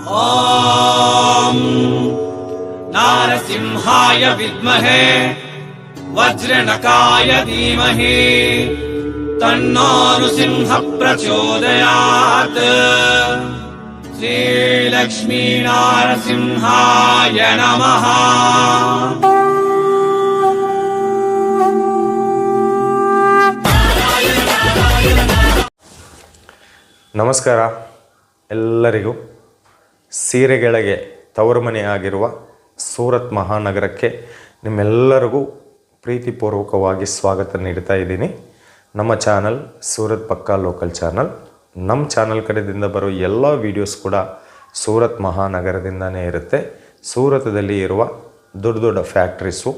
ॐ नारसिंहाय विद्महे वज्रनकाय धीमहि तन्नो नृसिंह प्रचोदयात्। श्रीलक्ष्मी नारसिंहाय नमः। ನಮಸ್ಕಾರ ಎಲ್ಲರಿಗೂ. ಸೀರೆಗಳಿಗೆ ತವರು ಮನೆಯಾಗಿರುವ ಸೂರತ್ ಮಹಾನಗರಕ್ಕೆ ನಿಮ್ಮೆಲ್ಲರಿಗೂ ಪ್ರೀತಿಪೂರ್ವಕವಾಗಿ ಸ್ವಾಗತ ನೀಡ್ತಾ ಇದ್ದೀನಿ. ನಮ್ಮ ಚಾನಲ್ ಸೂರತ್ ಪಕ್ಕಾ ಲೋಕಲ್ ಚಾನಲ್. ನಮ್ಮ ಚಾನಲ್ ಕಡೆಯಿಂದ ಬರೋ ಎಲ್ಲ ವೀಡಿಯೋಸ್ ಕೂಡ ಸೂರತ್ ಮಹಾನಗರದಿಂದನೇ ಇರುತ್ತೆ. ಸೂರತದಲ್ಲಿ ಇರುವ ದೊಡ್ಡ ದೊಡ್ಡ factories,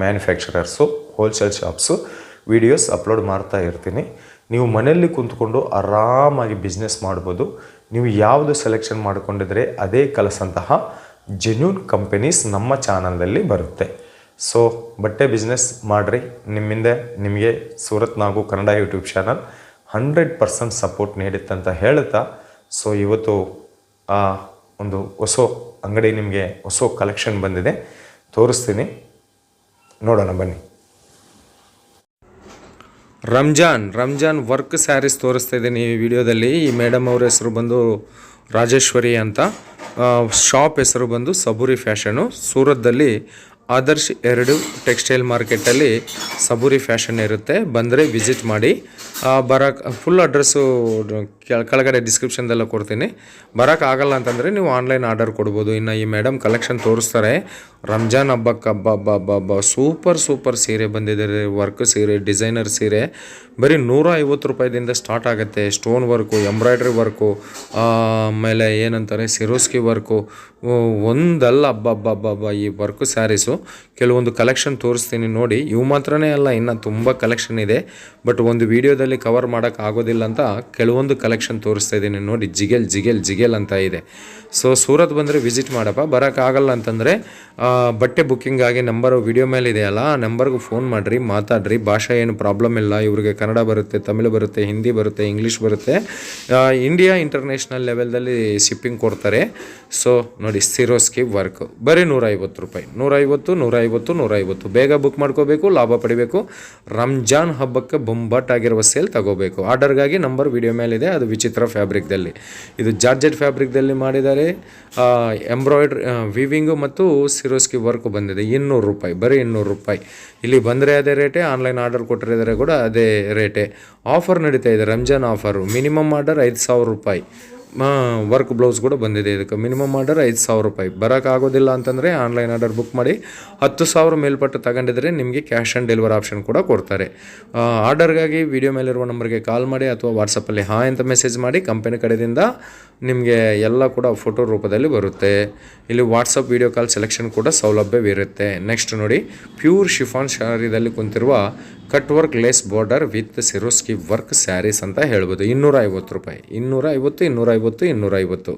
manufacturers, wholesale shops videos upload ಮಾಡ್ತಾ ಇರ್ತೀನಿ. ನೀವು ಮನೆಯಲ್ಲಿ ಕುಂತ್ಕೊಂಡು ಆರಾಮಾಗಿ ಬಿಸ್ನೆಸ್ ಮಾಡ್ಬೋದು. ನೀವು ಯಾವುದು ಸೆಲೆಕ್ಷನ್ ಮಾಡಿಕೊಂಡಿದ್ರೆ ಅದೇ ಕಲಸಂತಹ ಜೆನ್ಯೂನ್ ಕಂಪನೀಸ್ ನಮ್ಮ ಚಾನಲ್ದಲ್ಲಿ ಬರುತ್ತೆ. ಸೊ ಬಟ್ಟೆ ಬಿಸ್ನೆಸ್ ಮಾಡಿರಿ. ನಿಮ್ಮಿಂದ ನಿಮಗೆ ಸೂರತ್ ನಾಗು ಕನ್ನಡ ಯೂಟ್ಯೂಬ್ ಚಾನಲ್ 100% ಸಪೋರ್ಟ್ ನೀಡುತ್ತಂತ ಹೇಳುತ್ತಾ, ಸೊ ಇವತ್ತು ಒಂದು ಹೊಸ ಅಂಗಡಿ, ನಿಮಗೆ ಹೊಸ ಕಲೆಕ್ಷನ್ ಬಂದಿದೆ, ತೋರಿಸ್ತೀನಿ, ನೋಡೋಣ ಬನ್ನಿ. ರಂಜಾನ್ ವರ್ಕ್ ಸ್ಯಾರೀಸ್ ತೋರಿಸ್ತಾ ಇದ್ದೀನಿ ಈ ವಿಡಿಯೋದಲ್ಲಿ. ಈ ಮೇಡಮ್ ಅವ್ರ ಹೆಸರು ಬಂದು ರಾಜೇಶ್ವರಿ ಅಂತ, ಶಾಪ್ ಹೆಸರು ಬಂದು ಸಬೂರಿ ಫ್ಯಾಷನು. ಸೂರತ್ದಲ್ಲಿ ಆದರ್ಶ್ 2 ಟೆಕ್ಸ್ಟೈಲ್ ಮಾರ್ಕೆಟಲ್ಲಿ ಸಬೂರಿ ಫ್ಯಾಷನ್ ಇರುತ್ತೆ. ಬಂದರೆ ವಿಸಿಟ್ ಮಾಡಿ. ಫುಲ್ ಅಡ್ರೆಸ್ಸು ಕೆಳಗಡೆ ಡಿಸ್ಕ್ರಿಪ್ಷನ್ದೆಲ್ಲ ಕೊಡ್ತೀನಿ. ಬರೋಕ್ಕಾಗಲ್ಲ ಅಂತಂದರೆ ನೀವು ಆನ್ಲೈನ್ ಆರ್ಡರ್ ಕೊಡ್ಬೋದು. ಇನ್ನು ಈ ಮೇಡಮ್ ಕಲೆಕ್ಷನ್ ತೋರಿಸ್ತಾರೆ. ರಂಜಾನ್ ಹಬ್ಬಕ್ಕೆ ಹಬ್ಬ ಸೂಪರ್ ಸೀರೆ ಬಂದಿದೆ. ವರ್ಕ್ ಸೀರೆ, ಡಿಸೈನರ್ ಸೀರೆ ಬರೀ 150 ರೂಪಾಯಿದಿಂದ ಸ್ಟಾರ್ಟ್ ಆಗುತ್ತೆ. ಸ್ಟೋನ್ ವರ್ಕು, ಎಂಬ್ರಾಯ್ಡ್ರಿ ವರ್ಕು, ಆಮೇಲೆ ಏನಂತಾರೆ ಸಿರೋಸ್ಕಿ ವರ್ಕು, ಒಂದಲ್ಲ ಹಬ್ಬ ಈ ವರ್ಕ್ ಸ್ಯಾರೀಸು. ಕೆಲವೊಂದು ಕಲೆಕ್ಷನ್ ತೋರಿಸ್ತೀನಿ ನೋಡಿ. ಇವು ಮಾತ್ರನೇ ಅಲ್ಲ, ಇನ್ನು ತುಂಬ ಕಲೆಕ್ಷನ್ ಇದೆ. ಬಟ್ ಒಂದು ವಿಡಿಯೋದಲ್ಲಿ ಕವರ್ ಮಾಡೋಕ್ಕೆ ಆಗೋದಿಲ್ಲ ಅಂತ ಕೆಲವೊಂದು ಕಲೆಕ್ಷನ್ ತೋರಿಸ್ತಾ ಇದ್ದೀನಿ ನೋಡಿ. ಜಿಗೆಲ್ ಅಂತ ಇದೆ. ಸೊ ಸೂರತ್ ಬಂದರೆ ವಿಸಿಟ್ ಮಾಡಪ್ಪ. ಬರೋಕ್ಕಾಗಲ್ಲ ಅಂತಂದರೆ ಬಟ್ಟೆ ಬುಕ್ಕಿಂಗ್ ಆಗಿ ನಂಬರು ವಿಡಿಯೋ ಮೇಲೆ ಇದೆಯಲ್ಲ, ಆ ನಂಬರ್ಗೆ ಫೋನ್ ಮಾಡಿರಿ, ಮಾತಾಡ್ರಿ. ಭಾಷೆ ಏನು ಪ್ರಾಬ್ಲಮ್ ಇಲ್ಲ. ಇವ್ರಿಗೆ ಕನ್ನಡ ಬರುತ್ತೆ, ತಮಿಳು ಬರುತ್ತೆ, ಹಿಂದಿ ಬರುತ್ತೆ, ಇಂಗ್ಲೀಷ್ ಬರುತ್ತೆ. ಇಂಡಿಯಾ ಇಂಟರ್ನ್ಯಾಷನಲ್ ಲೆವೆಲ್ದಲ್ಲಿ ಶಿಪ್ಪಿಂಗ್ ಕೊಡ್ತಾರೆ. ಸೊ ನೋಡಿ, ಸಿರೋಸ್ಕಿ ವರ್ಕ್ ಬರೀ 150 ರೂಪಾಯಿ. 150. ಬೇಗ ಬುಕ್ ಮಾಡ್ಕೋಬೇಕು, ಲಾಭ ಪಡಿಬೇಕು. ರಂಜಾನ್ ಹಬ್ಬಕ್ಕೆ ಬೊಂಬಾಟಾಗಿರುವ ಸೇಲ್ ತಗೋಬೇಕು. ಆರ್ಡರ್ಗಾಗಿ ನಂಬರ್ ವಿಡಿಯೋ ಮೇಲಿದೆ. ಅದು ವಿಚಿತ್ರ ಫ್ಯಾಬ್ರಿಕ್ದಲ್ಲಿ, ಇದು ಜಾರ್ಜೆಟ್ ಫ್ಯಾಬ್ರಿಕ್ದಲ್ಲಿ ಮಾಡಿದ್ದಾರೆ. ಎಂಬ್ರಾಯ್ಡ್ರಿ, ವಿವಿಂಗು ಮತ್ತು ಸಿರೋಸ್ಕಿ ವರ್ಕ್ ಬಂದಿದೆ. 200 ರೂಪಾಯಿ, ಬರೀ 200 ರೂಪಾಯಿ. ಇಲ್ಲಿ ಬಂದರೆ ಅದೇ ರೇಟೇ, ಆನ್ಲೈನ್ ಆರ್ಡರ್ ಕೊಟ್ಟಿದ್ದಾರೆ ಕೂಡ ಅದೇ ರೇಟೇ. ಆಫರ್ ನಡೀತಾ ಇದೆ, ರಂಜಾನ್ ಆಫರು. ಮಿನಿಮಮ್ ಆರ್ಡರ್ 5,000 ರೂಪಾಯಿ. ವರ್ಕ್ ಬ್ಲೌಸ್ ಕೂಡ ಬಂದಿದೆ. ಇದಕ್ಕೆ ಮಿನಿಮಮ್ ಆರ್ಡರ್ 5,000 ರೂಪಾಯಿ. ಬರೋಕ್ಕಾಗೋದಿಲ್ಲ ಅಂತಂದರೆ ಆನ್ಲೈನ್ ಆರ್ಡರ್ ಬುಕ್ ಮಾಡಿ. 10,000 ಮೇಲ್ಪಟ್ಟು ತಗೊಂಡಿದ್ರೆ ನಿಮಗೆ ಕ್ಯಾಶ್ ಆನ್ ಡೆಲಿವರಿ ಆಪ್ಷನ್ ಕೂಡ ಕೊಡ್ತಾರೆ. ಆರ್ಡರ್ಗಾಗಿ ವಿಡಿಯೋ ಮೇಲಿರುವ ನಂಬರ್ಗೆ ಕಾಲ್ ಮಾಡಿ ಅಥವಾ ವಾಟ್ಸಪ್ಪಲ್ಲಿ ಹಾಯ್ ಅಂತ ಮೆಸೇಜ್ ಮಾಡಿ. ಕಂಪನಿ ಕಡೆಯಿಂದ ನಿಮಗೆ ಎಲ್ಲ ಕೂಡ ಫೋಟೋ ರೂಪದಲ್ಲಿ ಬರುತ್ತೆ. ಇಲ್ಲಿ ವಾಟ್ಸಪ್ ವಿಡಿಯೋ ಕಾಲ್ ಸೆಲೆಕ್ಷನ್ ಕೂಡ ಸೌಲಭ್ಯವಿರುತ್ತೆ. ನೆಕ್ಸ್ಟ್ ನೋಡಿ, ಪ್ಯೂರ್ ಶಿಫಾನ್ ಶಾರಿದಲ್ಲಿ ಕುಂತಿರುವ cut work lace border with Swarovski work sarees ಅಂತ ಹೇಳ್ಬೋದು. 250 ರೂಪಾಯಿ. 250.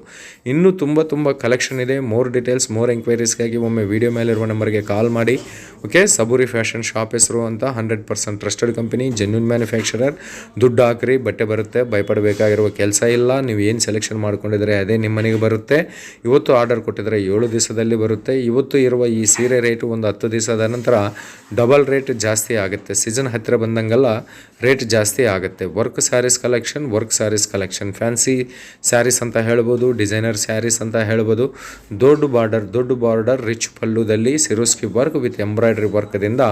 ಇನ್ನೂ ತುಂಬ ಕಲೆಕ್ಷನ್ ಇದೆ. ಮೋರ್ ಡೀಟೇಲ್ಸ್, ಮೋರ್ ಎಂಕ್ವೈರೀಸ್ಗಾಗಿ ಒಮ್ಮೆ ವಿಡಿಯೋ ಮೇಲಿರುವ ನಂಬರ್ಗೆ ಕಾಲ್ ಮಾಡಿ. ಓಕೆ, ಸಬೂರಿ ಫ್ಯಾಷನ್ ಶಾಪ್ ಹೆಸರು ಅಂತ. 100% ಟ್ರಸ್ಟೆಡ್ ಕಂಪನಿ, ಜೆನ್ಯೂನ್ ಮ್ಯಾನುಫ್ಯಾಕ್ಚರರ್. ದುಡ್ಡು ಹಾಕ್ರಿ, ಬಟ್ಟೆ ಬರುತ್ತೆ. ಭಯಪಡಬೇಕಾಗಿರುವ ಕೆಲಸ ಇಲ್ಲ. ನೀವು ಏನು ಸೆಲೆಕ್ಷನ್ ಮಾಡ್ಕೊಂಡಿದ್ರೆ ಅದೇ ನಿಮ್ಮ ಮನೆಗೆ ಬರುತ್ತೆ. ಇವತ್ತು ಆರ್ಡರ್ ಕೊಟ್ಟಿದ್ರೆ 7 ದಿವಸದಲ್ಲಿ ಬರುತ್ತೆ. ಇವತ್ತು ಇರುವ ಈ ಸೀರೆ ರೇಟು ಒಂದು 10 ದಿವಸದ ನಂತರ ಡಬಲ್ ರೇಟ್ ಜಾಸ್ತಿ ಆಗುತ್ತೆ. ಸೀಸನ್ ಹತ್ತಿರ ಬಂದಂಗೆಲ್ಲ ರೇಟ್ ಜಾಸ್ತಿ ಆಗುತ್ತೆ. Work sarees collection, fancy sarees ಅಂತ ಹೇಳ್ಬೋದು, ಡಿಸೈನರ್ ಸ್ಯಾರೀಸ್ ಅಂತ ಹೇಳ್ಬೋದು. ದೊಡ್ಡ ಬಾರ್ಡರ್ ರಿಚ್ ಪಲ್ಲುದಲ್ಲಿ ಸಿರೋಸ್ಕಿ ವರ್ಕ್ ವಿತ್ ಎಂಬ್ರಾಯ್ಡ್ರಿ ವರ್ಕ್ದಿಂದ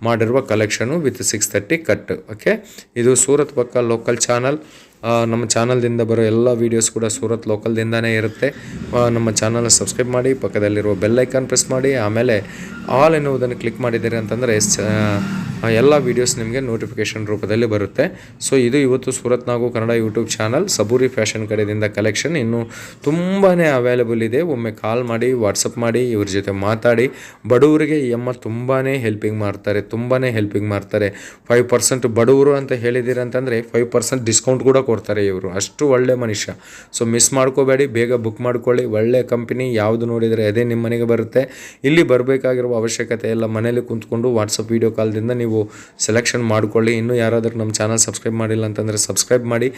ಮಾಡಿರುವ ಕಲೆಕ್ಷನು ವಿತ್ 630 ಕಟ್. ಓಕೆ, ಇದು ಸೂರತ್ ಪಕ್ಕ ಲೋಕಲ್ ಚಾನಲ್. ನಮ್ಮ ಚಾನಲ್ದಿಂದ ಬರೋ ಎಲ್ಲ ವೀಡಿಯೋಸ್ ಕೂಡ ಸೂರತ್ ಲೋಕಲ್ದಿಂದನೇ ಇರುತ್ತೆ. ನಮ್ಮ ಚಾನಲ್ನ ಸಬ್ಸ್ಕ್ರೈಬ್ ಮಾಡಿ, ಪಕ್ಕದಲ್ಲಿರುವ ಬೆಲ್ ಐಕಾನ್ ಪ್ರೆಸ್ ಮಾಡಿ, ಆಮೇಲೆ ಆಲ್ ಎನ್ನುವುದನ್ನು ಕ್ಲಿಕ್ ಮಾಡಿದ್ದೀರಿ ಅಂತಂದರೆ ಎಲ್ಲ ವೀಡಿಯೋಸ್ ನಿಮಗೆ ನೋಟಿಫಿಕೇಷನ್ ರೂಪದಲ್ಲಿ ಬರುತ್ತೆ. ಸೊ ಇದು ಇವತ್ತು ಸೂರತ್ ನಾಗು ಕನ್ನಡ ಯೂಟ್ಯೂಬ್ ಚಾನಲ್ ಸಬೂರಿ ಫ್ಯಾಷನ್ ಕಡೆಯಿಂದ ಕಲೆಕ್ಷನ್ ಇನ್ನೂ ತುಂಬಾ ಅವೈಲೇಬಲ್ ಇದೆ. ಒಮ್ಮೆ ಕಾಲ್ ಮಾಡಿ, ವಾಟ್ಸಪ್ ಮಾಡಿ, ಇವ್ರ ಜೊತೆ ಮಾತಾಡಿ. ಬಡವರಿಗೆ ಈ ಅಮ್ಮ ತುಂಬಾ ಹೆಲ್ಪಿಂಗ್ ಮಾಡ್ತಾರೆ. 5% ಬಡವರು ಅಂತ ಹೇಳಿದ್ದೀರಿ ಅಂತಂದರೆ 5% ಡಿಸ್ಕೌಂಟ್ ಕೂಡ ಕೊಡ್ತಾರೆ ಇವರು. ಅಷ್ಟು ಒಳ್ಳೆ ಮನುಷ್ಯ. ಸೊ ಮಿಸ್ ಮಾಡ್ಕೋಬೇಡಿ, ಬೇಗ ಬುಕ್ ಮಾಡ್ಕೊಳ್ಳಿ. ಒಳ್ಳೆ ಕಂಪನಿ, ಯಾವುದು ನೋಡಿದರೆ ಅದೇ ನಿಮ್ಮ ಮನೆಗೆ ಬರುತ್ತೆ. ಇಲ್ಲಿ ಬರಬೇಕಾಗಿರುವ ಅವಶ್ಯಕತೆ ಎಲ್ಲ ಮನೇಲಿ ಕುಂತ್ಕೊಂಡು ವಾಟ್ಸಪ್ ವೀಡಿಯೋ ಕಾಲ್ದಿಂದ ನೀವು ಸೆಲೆಕ್ಷನ್ ಮಾಡ್ಕೊಳ್ಳಿ. ಇನ್ನೂ ಯಾರಾದರೂ ನಮ್ಮ ಚಾನಲ್ ಸಬ್ಸ್ಕ್ರೈಬ್ ಮಾಡಿಲ್ಲ ಅಂತಂದರೆ ಸಬ್ಸ್ಕ್ರೈಬ್ ಮಾಡಿ.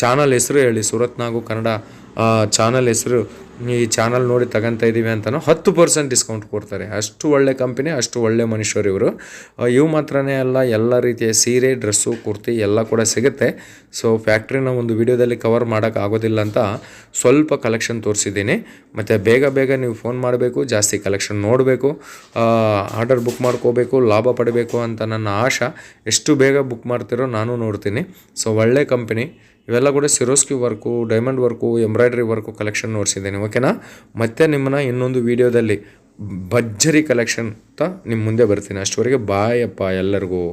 ಚಾನಲ್ ಹೆಸರು ಹೇಳಿ, ಸೂರತ್ ನಾಗು ಕನ್ನಡ ಚಾನಲ್ ಹೆಸರು ಈ ಚಾನಲ್ ನೋಡಿ ತಗೊತಾ ಇದ್ದೀವಿ ಅಂತಲೂ 10% ಡಿಸ್ಕೌಂಟ್ ಕೊಡ್ತಾರೆ. ಅಷ್ಟು ಒಳ್ಳೆ ಕಂಪನಿ, ಅಷ್ಟು ಒಳ್ಳೆ ಮನುಷ್ಯರು ಇವರು. ಇವು ಮಾತ್ರನೇ ಅಲ್ಲ, ಎಲ್ಲ ರೀತಿಯ ಸೀರೆ, ಡ್ರೆಸ್ಸು, ಕುರ್ತಿ ಎಲ್ಲ ಕೂಡ ಸಿಗುತ್ತೆ. ಸೊ ಫ್ಯಾಕ್ಟ್ರಿನ ಒಂದು ವಿಡಿಯೋದಲ್ಲಿ ಕವರ್ ಮಾಡೋಕ್ಕಾಗೋದಿಲ್ಲ ಅಂತ ಸ್ವಲ್ಪ ಕಲೆಕ್ಷನ್ ತೋರಿಸಿದ್ದೀನಿ. ಮತ್ತು ಬೇಗ ನೀವು ಫೋನ್ ಮಾಡಬೇಕು, ಜಾಸ್ತಿ ಕಲೆಕ್ಷನ್ ನೋಡಬೇಕು, ಆರ್ಡರ್ ಬುಕ್ ಮಾಡ್ಕೋಬೇಕು, ಲಾಭ ಪಡಿಬೇಕು ಅಂತ ನನ್ನ ಆಶಾ. ಎಷ್ಟು ಬೇಗ ಬುಕ್ ಮಾಡ್ತಿರೋ ನಾನು ನೋಡ್ತೀನಿ. ಸೊ ಒಳ್ಳೆ ಕಂಪನಿ. ಇವೆಲ್ಲ ಕೂಡ Swarovski work, diamond work, embroidery work collection ನೋಡಿಸಿದ್ದೀನಿ. ಓಕೆನಾ? ಮತ್ತೆ ನಿಮ್ಮನ್ನ ಇನ್ನೊಂದು ವೀಡಿಯೋದಲ್ಲಿ ಭರ್ಜರಿ ಕಲೆಕ್ಷನ್ ಅಂತ ನಿಮ್ಮ ಮುಂದೆ ಬರ್ತೀನಿ. ಅಷ್ಟವರೆಗೆ ಬಾಯ್ ಅಪ್ಪ ಎಲ್ಲರಿಗೂ.